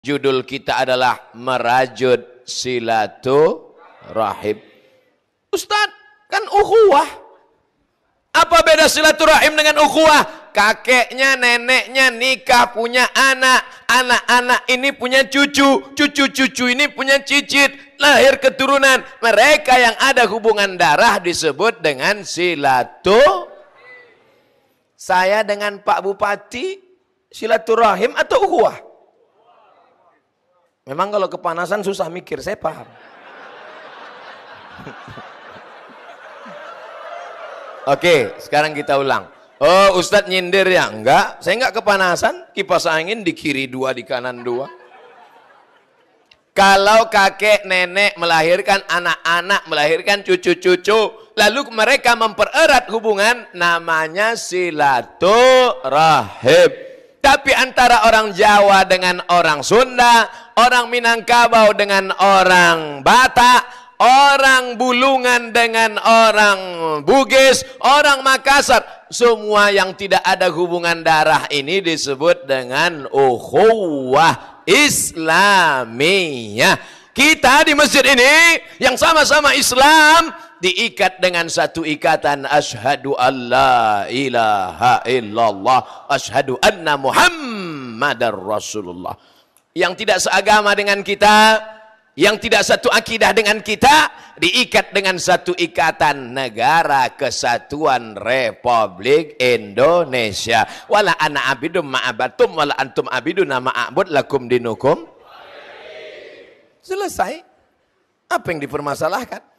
Judul kita adalah merajut silaturahim. Ustadz, kan ukhuwah. Apa beda silaturahim dengan ukhuwah? Kakeknya, neneknya nikah, punya anak. Anak-anak ini punya cucu. Cucu-cucu ini punya cicit. Lahir keturunan. Mereka yang ada hubungan darah disebut dengan silaturahim. Saya dengan Pak Bupati silaturahim atau ukhuwah? Memang kalau kepanasan susah mikir, saya paham. Oke, sekarang kita ulang. Oh, Ustadz nyindir ya? Enggak, saya enggak kepanasan. Kipas angin di kiri 2, di kanan 2. Kalau kakek nenek melahirkan anak-anak, melahirkan cucu-cucu, lalu mereka mempererat hubungan, namanya silaturahim. Tapi antara orang Jawa dengan orang Sunda, orang Minangkabau dengan orang Batak, orang Bulungan dengan orang Bugis, orang Makassar, semua yang tidak ada hubungan darah ini disebut dengan ukhuwah Islamiyah. Kita di masjid ini yang sama-sama Islam diikat dengan satu ikatan, asyhadu alla ilaha illallah, asyhadu anna Muhammadar Rasulullah. Yang tidak seagama dengan kita, yang tidak satu akidah dengan kita, diikat dengan satu ikatan, Negara Kesatuan Republik Indonesia. Wala ana abidum ma'abatum wala antum abiduna ma'abud lakum dinukum. Selesai. Apa yang dipermasalahkan?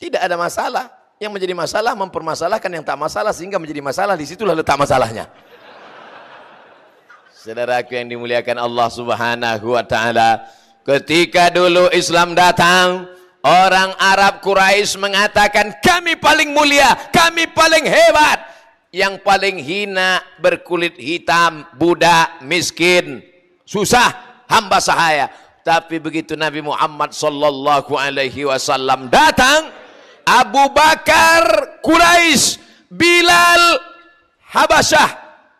Tidak ada masalah. Yang menjadi masalah mempermasalahkan yang tak masalah sehingga menjadi masalah. Disitulah letak masalahnya. Saudaraku yang dimuliakan Allah Subhanahu wa ta'ala, ketika dulu Islam datang, orang Arab Quraisy mengatakan, kami paling mulia, kami paling hebat. Yang paling hina, berkulit hitam, budak, miskin, susah, hamba sahaya. Tapi begitu Nabi Muhammad sallallahu alaihi wasallam datang, Abu Bakar Quraisy, Bilal Habasyah,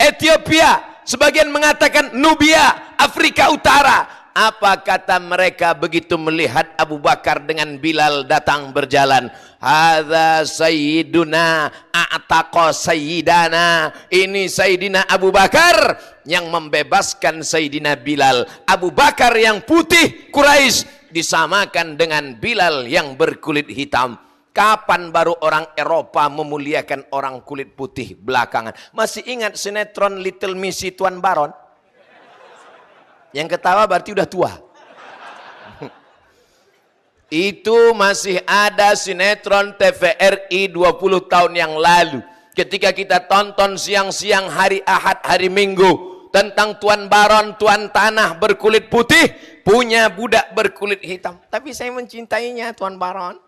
Ethiopia, sebagian mengatakan Nubia, Afrika Utara. Apa kata mereka begitu melihat Abu Bakar dengan Bilal datang berjalan? Hadza sayyiduna a'taqa sayyidana. Ini Sayyidina Abu Bakar yang membebaskan Sayyidina Bilal. Abu Bakar yang putih Quraisy disamakan dengan Bilal yang berkulit hitam. Kapan baru orang Eropa memuliakan orang kulit putih belakangan? Masih ingat sinetron Little Missy Tuan Baron? Yang ketawa berarti udah tua. Itu masih ada sinetron TVRI 20 tahun yang lalu. Ketika kita tonton siang-siang hari Ahad, hari Minggu, tentang Tuan Baron, Tuan Tanah berkulit putih, punya budak berkulit hitam. Tapi saya mencintainya Tuan Baron.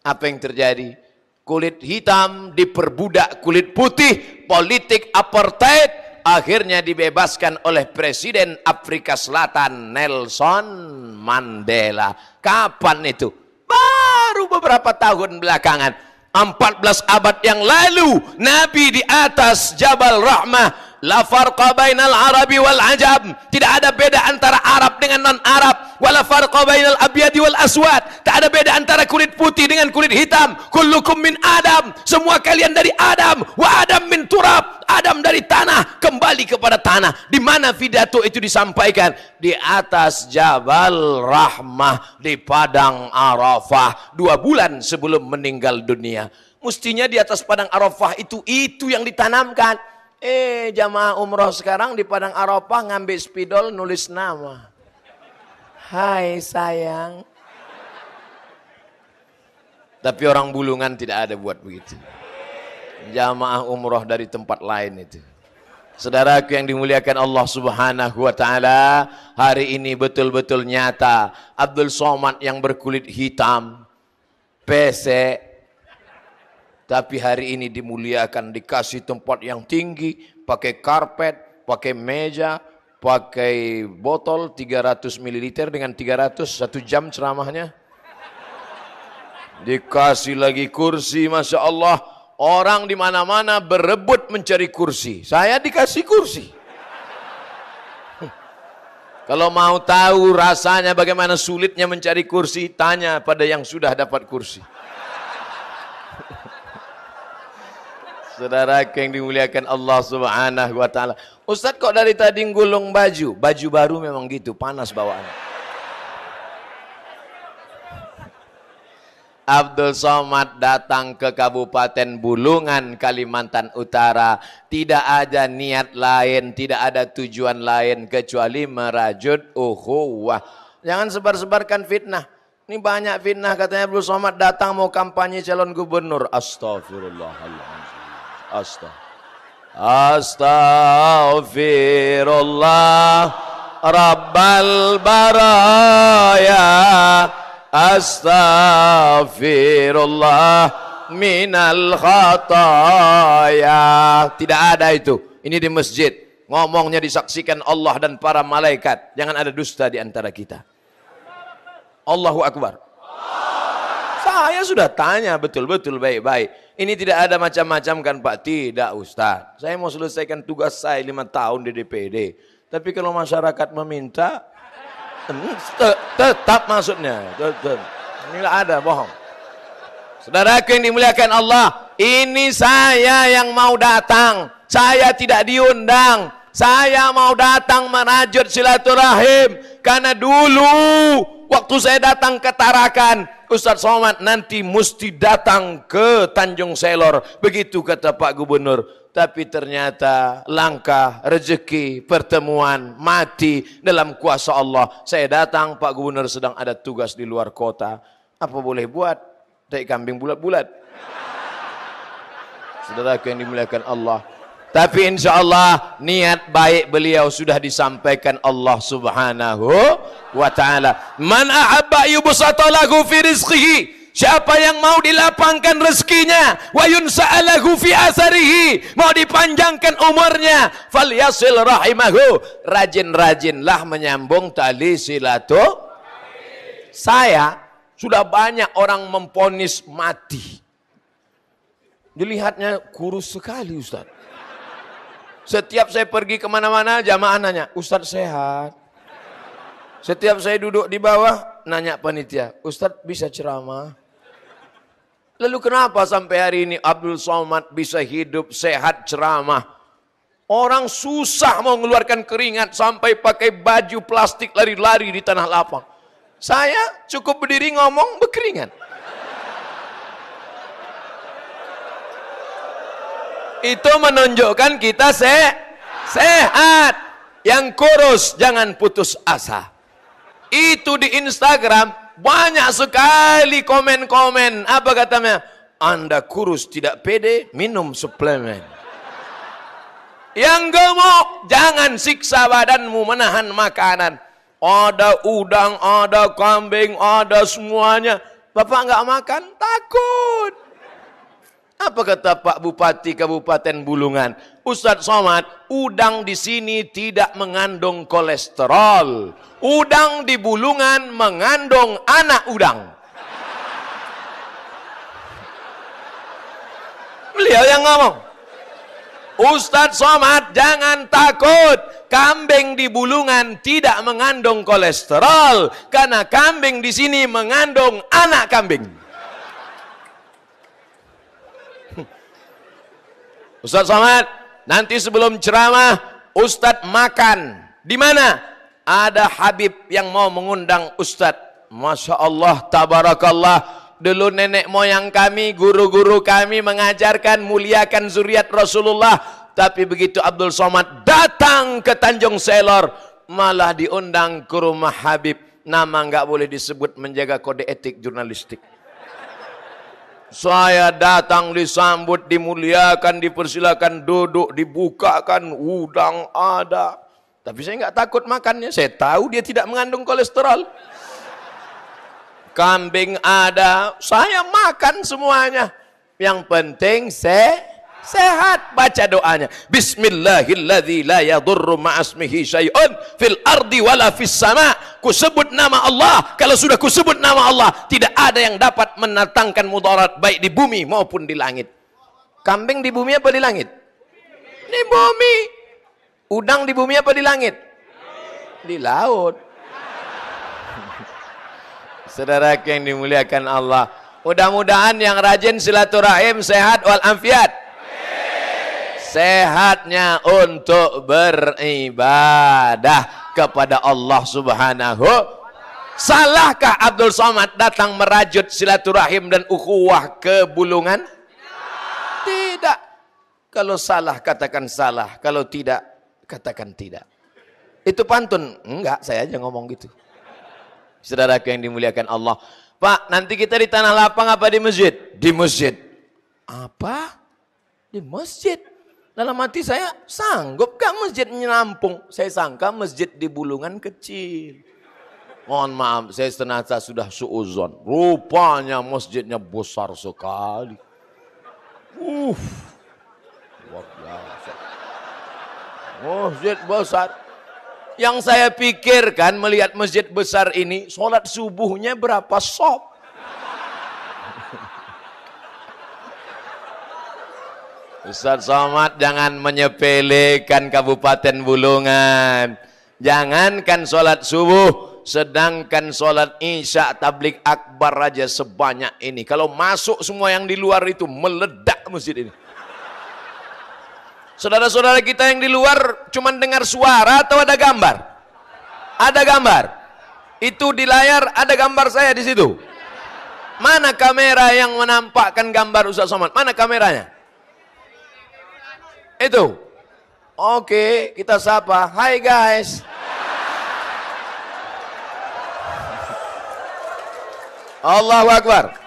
Apa yang terjadi? Kulit hitam diperbudak kulit putih, politik apartheid. Akhirnya dibebaskan oleh Presiden Afrika Selatan Nelson Mandela. Kapan itu? Baru beberapa tahun belakangan. 14 abad yang lalu, Nabi di atas Jabal Rahmah. La farqa bainal Arabi wal Ajam. Tidak ada beda antara Arab dengan non-Arab. Wala farqa bainal abyadi wal aswad. Tak ada beda antara kulit putih dengan kulit hitam. Kullukum min Adam. Semua kalian dari Adam. Wa Adam min turab. Adam dari tanah, kembali kepada tanah. Di mana pidato itu disampaikan? Di atas Jabal Rahmah di Padang Arafah 2 bulan sebelum meninggal dunia. Mestinya di atas Padang Arafah itu yang ditanamkan. Jamaah umroh sekarang di Padang Arafah ngambil spidol nulis nama. Hai sayang. Tapi orang Bulungan tidak ada buat begitu. Jamaah umroh dari tempat lain itu. Saudaraku yang dimuliakan Allah Subhanahu wa ta'ala, hari ini betul-betul nyata. Abdul Somad yang berkulit hitam, pesek, tapi hari ini dimuliakan, dikasih tempat yang tinggi, pakai karpet, pakai meja, pakai botol 300 ml dengan 300, 1 jam ceramahnya. Dikasih lagi kursi, Masya Allah. Orang di mana-mana berebut mencari kursi. Saya dikasih kursi. Kalau mau tahu rasanya bagaimana sulitnya mencari kursi, tanya pada yang sudah dapat kursi. Saudara yang dimuliakan Allah Subhanahu wa taala. Ustaz kok dari tadi gulung baju? Baju baru memang gitu, panas bawaannya. Abdul Somad datang ke Kabupaten Bulungan, Kalimantan Utara. Tidak ada niat lain, tidak ada tujuan lain kecuali merajut ukhuwah. Jangan sebar-sebarkan fitnah. Ini banyak fitnah, katanya Abdul Somad datang mau kampanye calon gubernur. Astaghfirullahaladzim. Astaghfirullah Rabbal baraya. Astaghfirullah minal khataya. Tidak ada itu. Ini di masjid. Ngomongnya disaksikan Allah dan para malaikat. Jangan ada dusta di antara kita. Allahu Akbar. Saya sudah tanya betul-betul baik-baik. Ini tidak ada macam-macam kan Pak? Tidak Ustaz. Saya mau selesaikan tugas saya 5 tahun di DPD. Tapi kalau masyarakat meminta, tetap maksudnya. Inilah ada bohong. Saudaraku yang dimuliakan Allah, ini saya yang mau datang. Saya tidak diundang. Saya mau datang merajut silaturahim. Karena dulu waktu saya datang ke Tarakan, Ustaz Somad nanti mesti datang ke Tanjung Selor. Begitu kata Pak Gubernur. Tapi ternyata langkah, rezeki, pertemuan, mati dalam kuasa Allah. Saya datang, Pak Gubernur sedang ada tugas di luar kota. Apa boleh buat? Tai kambing bulat-bulat. Saudaraku yang dimuliakan Allah. Tapi insya Allah niat baik beliau sudah disampaikan Allah Subhanahu wa ta'ala. Man ahabba yubsata lahu fi rizqihi. Siapa yang mau dilapangkan rezekinya, wa yunsa'alahu fi asarihi, mau dipanjangkan umurnya, falyasil rahimahu, rajin-rajinlah menyambung tali silaturahim. Saya sudah banyak orang memponis mati. Dilihatnya kurus sekali Ustaz. Setiap saya pergi kemana-mana, jamaah nanya, Ustaz sehat? Setiap saya duduk di bawah, nanya panitia, Ustaz bisa ceramah? Lalu kenapa sampai hari ini Abdul Somad bisa hidup sehat ceramah? Orang susah mau mengeluarkan keringat sampai pakai baju plastik lari-lari di tanah lapang. Saya cukup berdiri ngomong berkeringat. Itu menunjukkan kita sehat. Yang kurus jangan putus asa. Itu di Instagram banyak sekali komen-komen. Apa katanya? Anda kurus tidak pede, minum suplemen. Yang gemuk, jangan siksa badanmu menahan makanan. Ada udang, ada kambing, ada semuanya. Bapak nggak makan, takut. Apa kata Pak Bupati Kabupaten Bulungan? Ustaz Somad, udang di sini tidak mengandung kolesterol. Udang di Bulungan mengandung anak udang. Beliau yang ngomong. Ustaz Somad, jangan takut. Kambing di Bulungan tidak mengandung kolesterol. Karena kambing di sini mengandung anak kambing. Ustaz Somad, nanti sebelum ceramah, Ustaz makan. Di mana? Ada Habib yang mau mengundang Ustaz. Masya Allah, tabarakallah. Dulu nenek moyang kami, guru-guru kami mengajarkan muliakan zuriat Rasulullah. Tapi begitu Abdul Somad datang ke Tanjung Selor, malah diundang ke rumah Habib. Nama nggak boleh disebut, menjaga kode etik jurnalistik. Saya datang disambut, dimuliakan, dipersilakan duduk, dibukakan, udang ada. Tapi saya nggak takut makannya. Saya tahu dia tidak mengandung kolesterol. Kambing ada, saya makan semuanya. Yang penting sehat. Baca doanya. Bismillahilladzi la yadurru ma'asmihi syai'un fil ardi wala fis sama'. Ku sebut nama Allah. Kalau sudah ku sebut nama Allah, tidak ada yang dapat mendatangkan mudarat baik di bumi maupun di langit. Kambing di bumi apa di langit? Di bumi. Udang di bumi apa di langit? Di laut. Saudara yang dimuliakan Allah, mudah-mudahan yang rajin silaturahim sehat walafiat. Sehatnya untuk beribadah kepada Allah Subhanahu. Salahkah Abdul Somad datang merajut silaturahim dan ukhuwah ke Bulungan? Tidak. Kalau salah katakan salah, kalau tidak katakan tidak. Itu pantun? Enggak, saya aja ngomong gitu. Saudara yang dimuliakan Allah, Pak, nanti kita di tanah lapang apa di masjid? Di masjid. Apa? Di masjid. Dalam hati saya, sanggup gak masjid menampung? Saya sangka masjid di Bulungan kecil. Mohon maaf, saya ternyata sudah suuzon. Rupanya masjidnya besar sekali. Luar biasa. Masjid besar. Yang saya pikirkan melihat masjid besar ini, sholat subuhnya berapa sop? Ustaz Somad jangan menyepelekan Kabupaten Bulungan. Jangankan sholat subuh, sedangkan sholat isya tablik akbar aja sebanyak ini. Kalau masuk semua yang di luar itu meledak masjid ini. Saudara-saudara kita yang di luar cuma dengar suara atau ada gambar? Ada gambar. Itu di layar ada gambar saya di situ. Mana kamera yang menampakkan gambar Ustaz Somad? Mana kameranya? Itu. Oke, kita sapa. Hai guys. Allahu Akbar.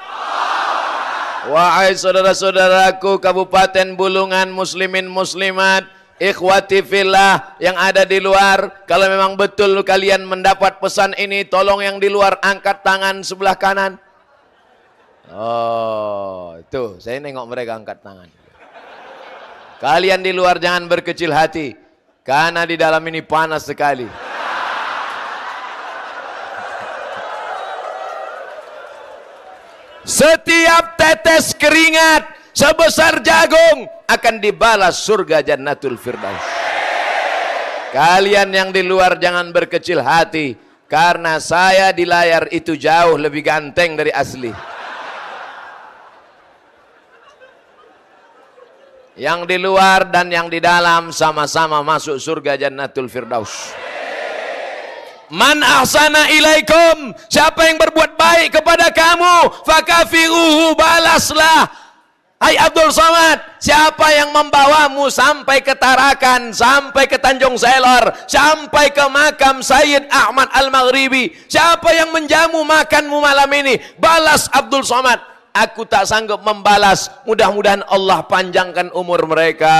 Wahai saudara-saudaraku Kabupaten Bulungan, muslimin muslimat, ikhwati fillah yang ada di luar, kalau memang betul kalian mendapat pesan ini, tolong yang di luar angkat tangan sebelah kanan. Oh, itu saya nengok mereka angkat tangan. Kalian di luar jangan berkecil hati, karena di dalam ini panas sekali. Setiap tetes keringat sebesar jagung akan dibalas surga Jannatul Firdaus. Kalian yang di luar jangan berkecil hati, karena saya di layar itu jauh lebih ganteng dari asli. Yang di luar dan yang di dalam sama-sama masuk surga Jannatul Firdaus. Man ahsana ilaikum, siapa yang berbuat baik kepada kamu, fakafiruhu, balaslah. Hai Abdul Somad, siapa yang membawamu sampai ke Tarakan, sampai ke Tanjung Selor, sampai ke makam Sayyid Ahmad Al-Maghribi, siapa yang menjamu makanmu malam ini, balas Abdul Somad. Aku tak sanggup membalas, mudah-mudahan Allah panjangkan umur mereka,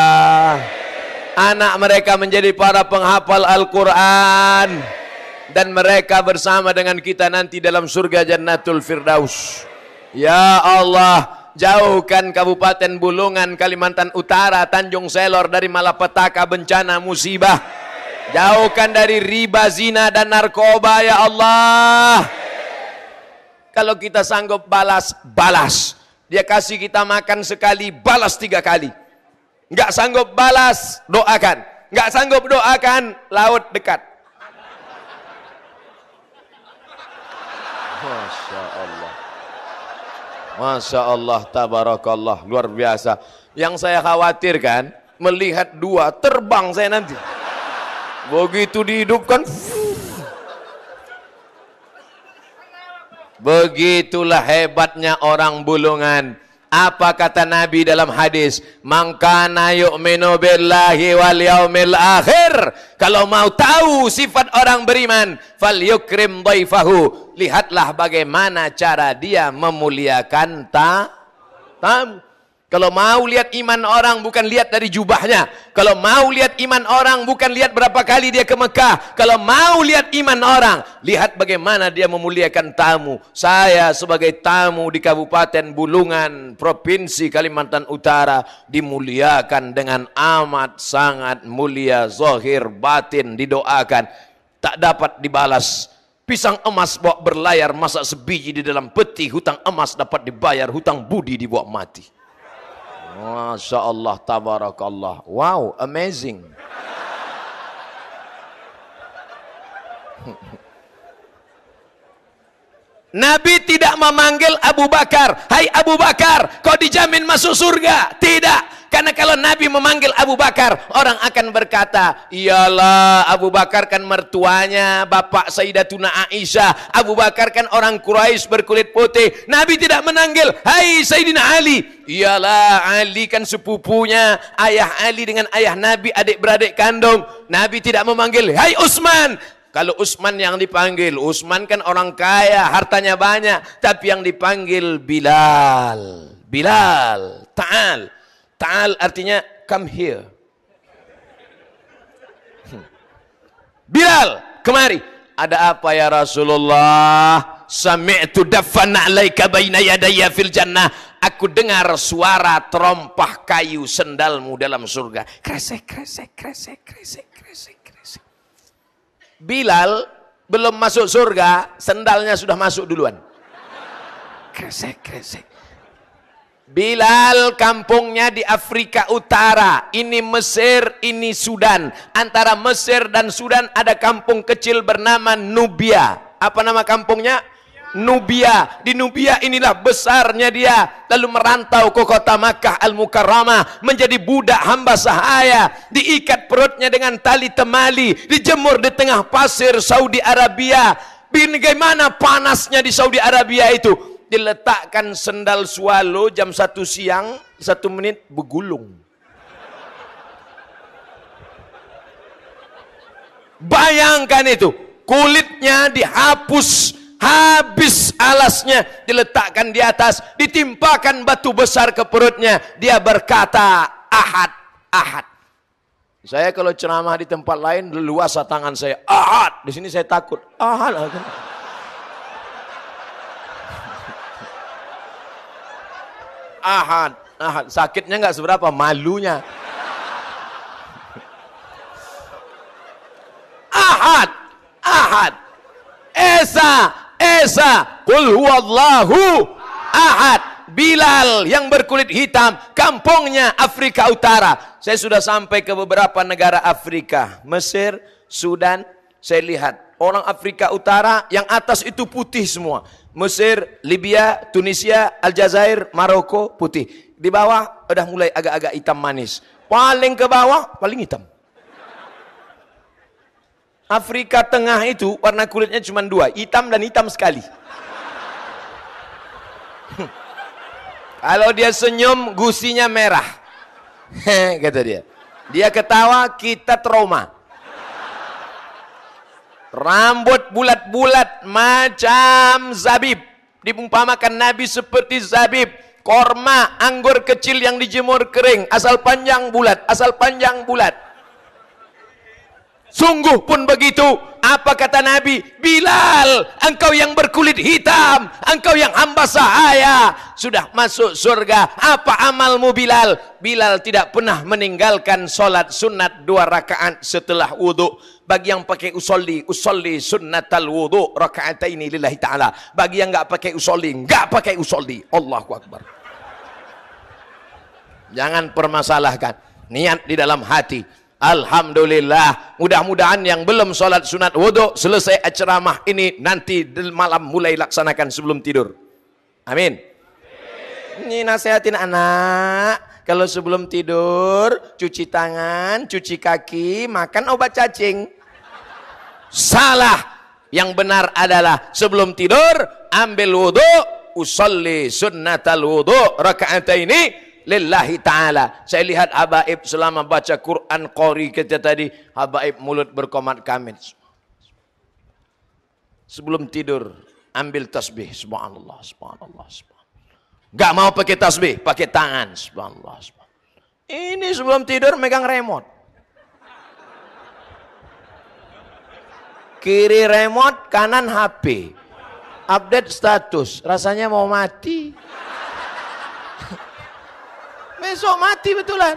anak mereka menjadi para penghafal Al-Quran, dan mereka bersama dengan kita nanti dalam surga Jannatul Firdaus. Ya Allah, jauhkan Kabupaten Bulungan, Kalimantan Utara, Tanjung Selor dari malapetaka, bencana, musibah. Jauhkan dari riba, zina, dan narkoba, ya Allah. Kalau kita sanggup balas, balas. Dia kasih kita makan sekali, balas 3 kali. Nggak sanggup balas, doakan. Nggak sanggup doakan, laut dekat. Masya Allah. Masya Allah, tabarakallah, luar biasa. Yang saya khawatirkan, melihat 2 terbang saya nanti. Begitu dihidupkan, begitulah hebatnya orang Bulungan. Apa kata Nabi dalam hadis? Man kana yu'minu billahi wal yaumil akhir. Kalau mau tahu sifat orang beriman, falyukrim dhaifahu. Lihatlah bagaimana cara dia memuliakan tamu. Kalau mau lihat iman orang, bukan lihat dari jubahnya. Kalau mau lihat iman orang, bukan lihat berapa kali dia ke Mekah. Kalau mau lihat iman orang, lihat bagaimana dia memuliakan tamu. Saya sebagai tamu di Kabupaten Bulungan, Provinsi Kalimantan Utara, dimuliakan dengan amat sangat mulia, zahir batin, didoakan. Tak dapat dibalas. Pisang emas bawa berlayar, masak sebiji di dalam peti. Hutang emas dapat dibayar, hutang budi dibawa mati. Masya Allah, tabarakallah. Wow, amazing. Nabi tidak memanggil Abu Bakar, hai Abu Bakar, kau dijamin masuk surga. Tidak. Karena kalau Nabi memanggil Abu Bakar, orang akan berkata, iyalah Abu Bakar kan mertuanya bapak Sayyidatuna Aisyah. Abu Bakar kan orang Quraisy berkulit putih. Nabi tidak menanggil, hai Sayyidina Ali. Iyalah Ali kan sepupunya ayah Ali dengan ayah Nabi, adik-beradik kandung. Nabi tidak memanggil, hai Utsman. Kalau Utsman yang dipanggil, Utsman kan orang kaya, hartanya banyak. Tapi yang dipanggil Bilal. Bilal, ta'al. Ta'al artinya come here. Bilal, kemari. Ada apa ya Rasulullah? Sami'tu daffan alaika baina yadayya fil jannah. Aku dengar suara terompah kayu sendalmu dalam surga. Kresek, kresek, kresek, kresek, kresek, kresek. Bilal belum masuk surga, sendalnya sudah masuk duluan. Kresek, kresek. Bilal kampungnya di Afrika Utara. Ini Mesir, ini Sudan. Antara Mesir dan Sudan ada kampung kecil bernama Nubia. Apa nama kampungnya? Nubia. Di Nubia inilah besarnya dia. Lalu merantau ke kota Makkah Al-Mukarramah, menjadi budak hamba sahaya, diikat perutnya dengan tali temali, dijemur di tengah pasir Saudi Arabia. Bagaimana panasnya di Saudi Arabia itu? Diletakkan sendal swallow jam 1 siang, 1 menit bergulung. Bayangkan itu, kulitnya dihapus, habis alasnya, diletakkan di atas, ditimpakan batu besar ke perutnya. Dia berkata, Ahad, Ahad. Saya kalau ceramah di tempat lain leluasa tangan saya, Ahad. Di sini saya takut, Ahad. Ahad, Ahad. Sakitnya nggak seberapa, malunya. Ahad, Ahad. Esa, Esa. Qul huwallahu ahad. Bilal yang berkulit hitam, kampungnya Afrika Utara. Saya sudah sampai ke beberapa negara Afrika, Mesir, Sudan. Saya lihat orang Afrika Utara yang atas itu putih semua. Mesir, Libya, Tunisia, Aljazair, Maroko, putih. Di bawah udah mulai agak-agak hitam manis. Paling ke bawah, paling hitam. Afrika Tengah itu warna kulitnya cuma 2, hitam dan hitam sekali. Kalau dia senyum, gusinya merah. Kata dia. Dia ketawa, kita trauma. Rambut bulat-bulat macam zabib. Diumpamakan Nabi seperti zabib. Korma, anggur kecil yang dijemur kering. Asal panjang bulat, asal panjang bulat. Sungguh pun begitu. Apa kata Nabi? Bilal, engkau yang berkulit hitam, engkau yang hamba sahaya, sudah masuk surga. Apa amalmu Bilal? Bilal tidak pernah meninggalkan solat sunat 2 rakaat setelah wudhu. Bagi yang pakai usolli, usolli sunnatal wudhu raka'ataini lillahi ta'ala. Bagi yang enggak pakai usolli, enggak pakai usolli. Allahu Akbar. Jangan permasalahkan niat di dalam hati. Alhamdulillah, mudah-mudahan yang belum sholat sunat wudhu selesai ceramah ini nanti malam mulai laksanakan sebelum tidur. Amin. Ini nasihatin anak, kalau sebelum tidur cuci tangan, cuci kaki, makan obat cacing. Salah. Yang benar adalah sebelum tidur ambil wudhu, usolli sunnatal wudhu raka'ataini lillahi ta'ala. Saya lihat habaib selama baca Quran qori kita tadi, habaib mulut berkomat kamit. Sebelum tidur ambil tasbih, subhanallah, subhanallah, subhanallah. Gak mau pakai tasbih, pakai tangan, subhanallah, subhanallah. Ini sebelum tidur megang remote. Kiri remote, kanan HP. Update status, rasanya mau mati. Besok mati betulan.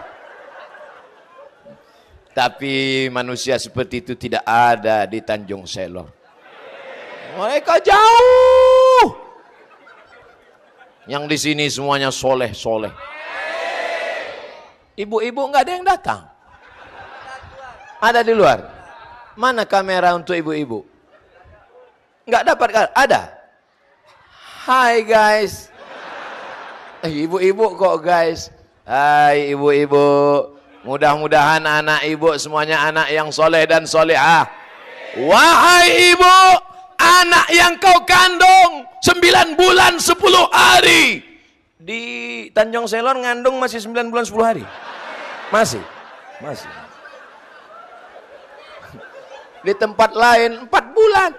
Tapi manusia seperti itu tidak ada di Tanjung Selor. Mereka jauh. Yang di sini semuanya soleh-soleh. Ibu-ibu nggak ada yang datang. Ada di luar. Mana kamera untuk ibu-ibu? Nggak dapat kan? Ada. Hai guys. Ibu-ibu kok guys. Hai ibu-ibu. Mudah-mudahan anak ibu semuanya anak yang soleh dan solehah. Wahai ibu, anak yang kau kandung 9 bulan 10 hari. Di Tanjung Selor ngandung masih 9 bulan 10 hari. Masih. Di tempat lain 4 bulan.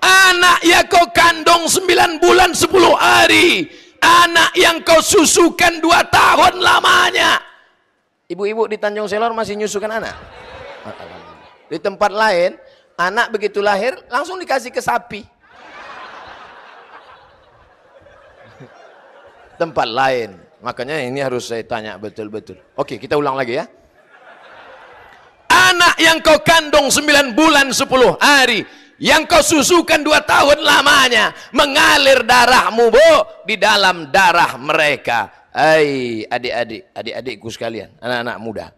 Anak yang kau kandung 9 bulan 10 hari. Anak yang kau susukan 2 tahun lamanya. Ibu-ibu di Tanjung Selor masih nyusukan anak. Di tempat lain, anak begitu lahir langsung dikasih ke sapi. Tempat lain. Makanya ini harus saya tanya betul-betul. Oke, kita ulang lagi ya. Anak yang kau kandung 9 bulan 10 hari, yang kau susukan 2 tahun lamanya, mengalir darahmu bu di dalam darah mereka. Hai adik-adikku sekalian, anak-anak muda,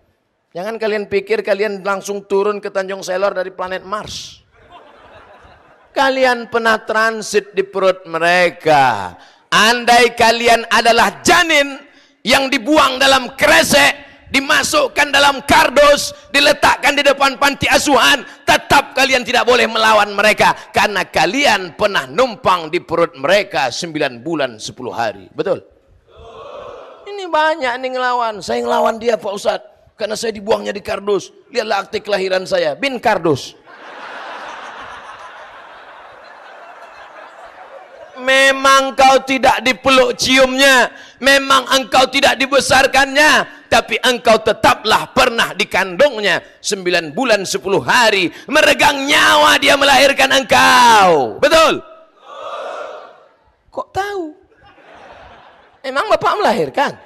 jangan kalian pikir kalian langsung turun ke Tanjung Selor dari planet Mars. Kalian pernah transit di perut mereka. Andai kalian adalah janin yang dibuang dalam kresek, dimasukkan dalam kardus, diletakkan di depan panti asuhan, tetap kalian tidak boleh melawan mereka, karena kalian pernah numpang di perut mereka 9 bulan 10 hari. Betul? Ini banyak nih ngelawan. Saya ngelawan dia Pak Ustadz, karena saya dibuangnya di kardus. Lihatlah akte kelahiran saya, bin kardus. Memang kau tidak dipeluk ciumnya, memang engkau tidak dibesarkannya, tapi engkau tetaplah pernah dikandungnya 9 bulan 10 hari. Meregang nyawa dia melahirkan engkau. Betul? Kok tahu? Emang bapak melahirkan?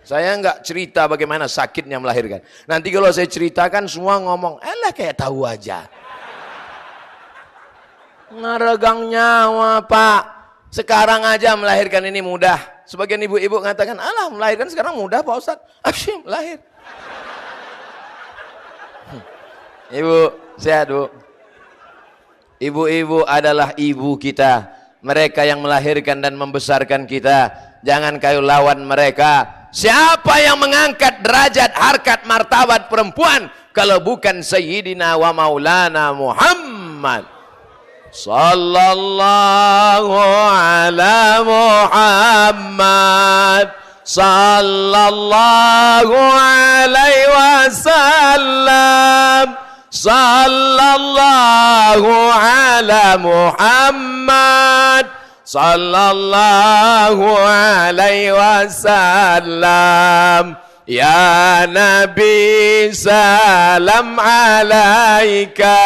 Saya enggak cerita bagaimana sakitnya melahirkan. Nanti kalau saya ceritakan semua ngomong, elah kayak tahu aja. Meregang nyawa pak. Sekarang aja melahirkan ini mudah. Sebagian ibu-ibu mengatakan, alah melahirkan sekarang mudah Pak Ustadz. Asyik lahir. Ibu, sehat bu. Ibu-ibu adalah ibu kita. Mereka yang melahirkan dan membesarkan kita. Jangan kayu lawan mereka. Siapa yang mengangkat derajat, harkat, martabat perempuan kalau bukan Sayyidina wa Maulana Muhammad sallallahu ala Muhammad sallallahu alaihi wasallam sallallahu ala Muhammad sallallahu alaihi wasallam. Ya Nabi salam alaika,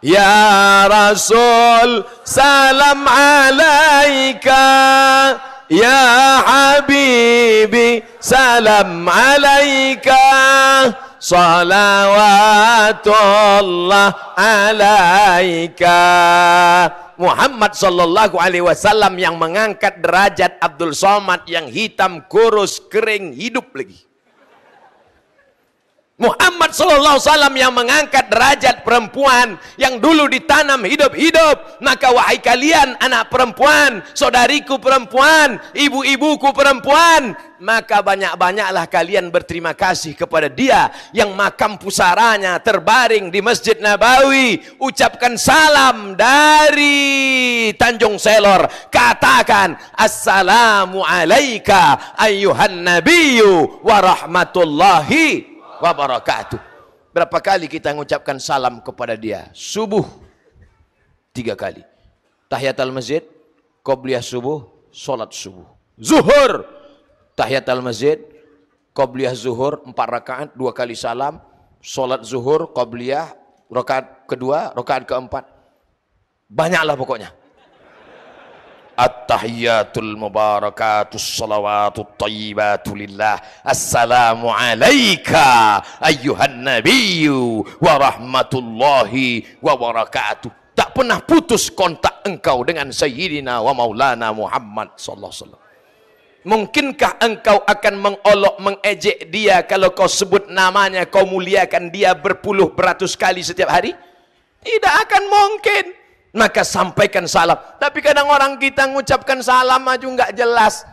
ya Rasul salam alaika, ya Habibi salam alaika, salawatullah alaika. Muhammad sallallahu alaihi wasallam yang mengangkat derajat Abdul Somad yang hitam, kurus, kering, hidup lagi. Muhammad sallallahu alaihi wasallam yang mengangkat derajat perempuan yang dulu ditanam hidup-hidup. Maka wahai kalian anak perempuan, saudariku perempuan, ibu-ibuku perempuan, maka banyak-banyaklah kalian berterima kasih kepada dia yang makam pusaranya terbaring di Masjid Nabawi. Ucapkan salam dari Tanjung Selor. Katakan assalamu alaika ayyuhan nabiyyu wa rahmatullahi wabarakatuh. Berapa kali kita mengucapkan salam kepada dia? Subuh 3 kali. Tahiyatul masjid, qobliyah subuh, salat subuh. Zuhur, tahiyatul masjid, qobliyah zuhur 4 rakaat, 2 kali salam. Salat zuhur, qobliyah, rakaat kedua, rakaat keempat. Banyaklah pokoknya. At-tahiyyatul mubarakatus salawatut tayyibatu lillah. Assalamu alayka ayyuhan nabiyyu wa rahmatullahi wa barakatuh. Tak pernah putus kontak engkau dengan Sayyidina wa Maulana Muhammad sallallahu alaihi wasallam. Mungkinkah engkau akan mengolok, mengejek dia kalau kau sebut namanya, kau muliakan dia berpuluh beratus kali setiap hari? Tidak akan mungkin. Maka sampaikan salam. Tapi kadang orang kita mengucapkan salam aja nggak jelas.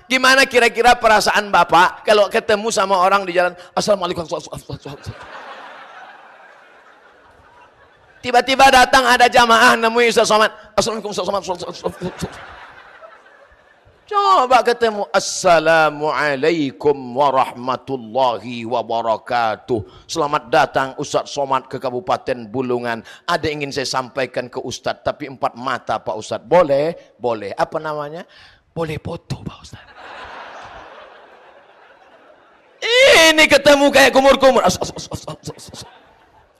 Gimana kira-kira perasaan Bapak kalau ketemu sama orang di jalan, Assalamualaikum. Tiba-tiba datang ada jamaah nemui Ustaz Somad. Assalamualaikum Ustaz Somad. Coba ketemu, Assalamualaikum warahmatullahi wabarakatuh. Selamat datang Ustaz Somad ke Kabupaten Bulungan. Ada yang ingin saya sampaikan ke Ustaz, tapi 4 mata Pak Ustaz. Boleh? Boleh. Apa namanya? Boleh foto Pak Ustaz. Ini ketemu kayak kumur-kumur.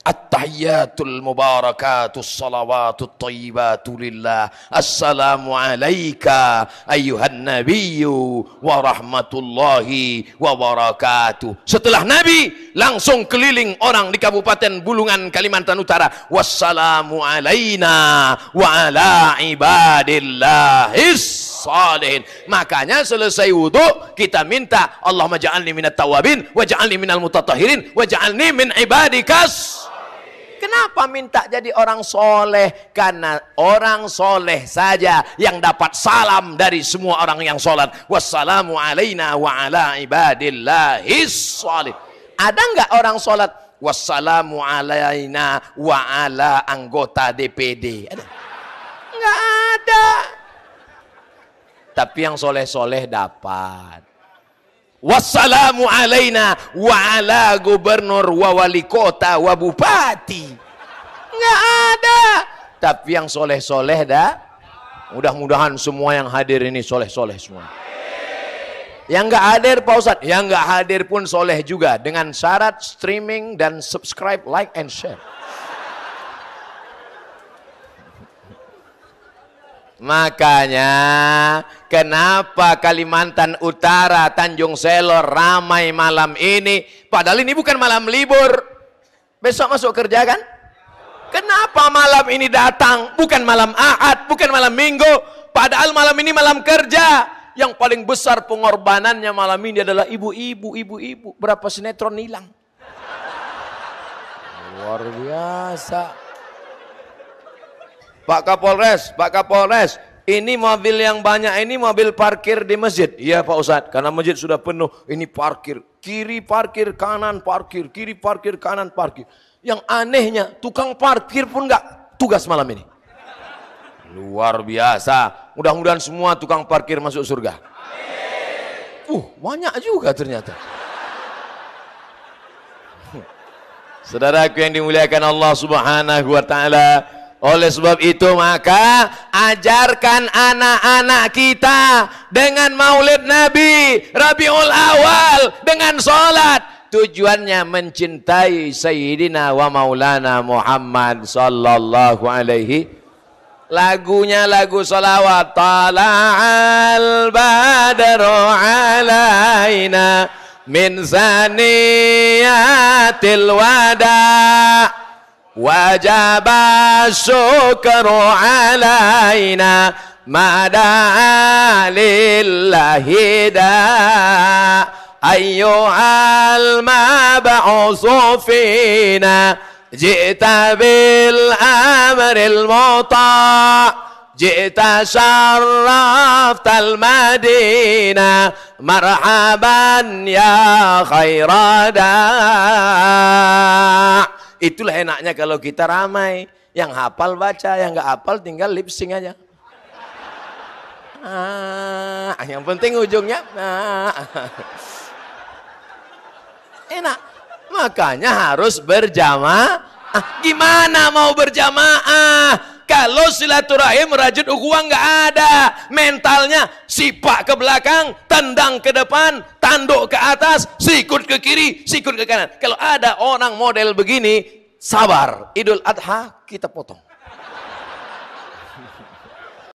At-tahiyyatul mubarakatus salawatut thayyibatu lillah. Assalamu alayka ayyuhan nabiyyu wa rahmatullahi wa barakatuh. Setelah Nabi langsung keliling orang di Kabupaten Bulungan, Kalimantan Utara. Wassalamu alayna wa ala ibadillahis salihin. Makanya selesai wudu kita minta, Allahumma ja'alni minat tawabin wa ja'alni minal mutatahhirin wa ja'alni min ibadikas. Kenapa minta jadi orang soleh? Karena orang soleh saja yang dapat salam dari semua orang yang sholat. Wassalamu alaina wa ala ibadillahis sholih. Ada nggak orang sholat? Wassalamu alaina wa ala anggota DPD. Ada? Nggak ada. Tapi yang soleh-soleh dapat. Wassalamu alaina wa ala gubernur wa wali kota wa bupati. Nggak ada. Tapi yang soleh-soleh dah. Mudah-mudahan semua yang hadir ini soleh-soleh semua. Yang nggak hadir Pak Ustadz, yang nggak hadir pun soleh juga, dengan syarat streaming dan subscribe, like and share. Makanya kenapa Kalimantan Utara, Tanjung Selor ramai malam ini? Padahal ini bukan malam libur. Besok masuk kerja kan? Kenapa malam ini datang? Bukan malam Ahad, bukan malam Minggu. Padahal malam ini malam kerja. Yang paling besar pengorbanannya malam ini adalah ibu-ibu. Berapa sinetron hilang? Luar biasa. Pak Kapolres, ini mobil yang banyak ini mobil parkir di masjid. Iya Pak Ustadz, karena masjid sudah penuh. Ini parkir, kiri parkir, kanan parkir, kiri parkir, kanan parkir. Yang anehnya, tukang parkir pun nggak tugas malam ini. Luar biasa. Mudah-mudahan semua tukang parkir masuk surga. Banyak juga ternyata. Saudaraku yang dimuliakan Allah Subhanahu wa Ta'ala. Oleh sebab itu maka ajarkan anak-anak kita dengan maulid Nabi, Rabiul Awal, dengan sholat. Tujuannya mencintai Sayyidina wa Maulana Muhammad sallallahu alaihi. Lagunya lagu salawat. Tala'al badru alaina min zaniyatil wada'. Wajib syukru alaina mada'a lillahi da ayyuhal mab'usu fina ji'ta bil amril muta' ji'ta syarraftal madina marhaban ya khairada. Itulah enaknya kalau kita ramai. Yang hafal baca, yang nggak hafal tinggal lip sync aja. Yang penting ujungnya. Enak. Makanya harus berjamaah. Gimana mau berjamaah? Kalau silaturahim rajut ukhuwah nggak ada. Mentalnya sipak ke belakang, tendang ke depan, tanduk ke atas, sikut ke kiri, sikut ke kanan. Kalau ada orang model begini, sabar. Idul Adha kita potong.